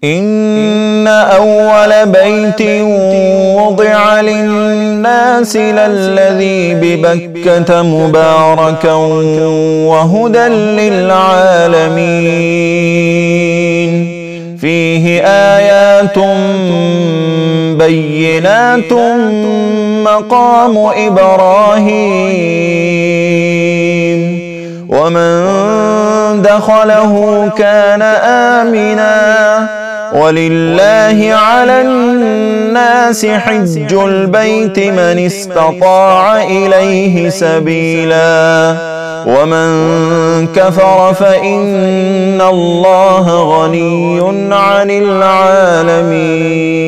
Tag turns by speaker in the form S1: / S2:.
S1: إن أول بيت وضع للناس للذي ببكة مباركا وهدى للعالمين فيه آيات بينات مقام إبراهيم ومن دخله كان آمنا ولله على الناس حج البيت من استطاع إليه سبيلا ومن كفر فإن الله غني عن العالمين.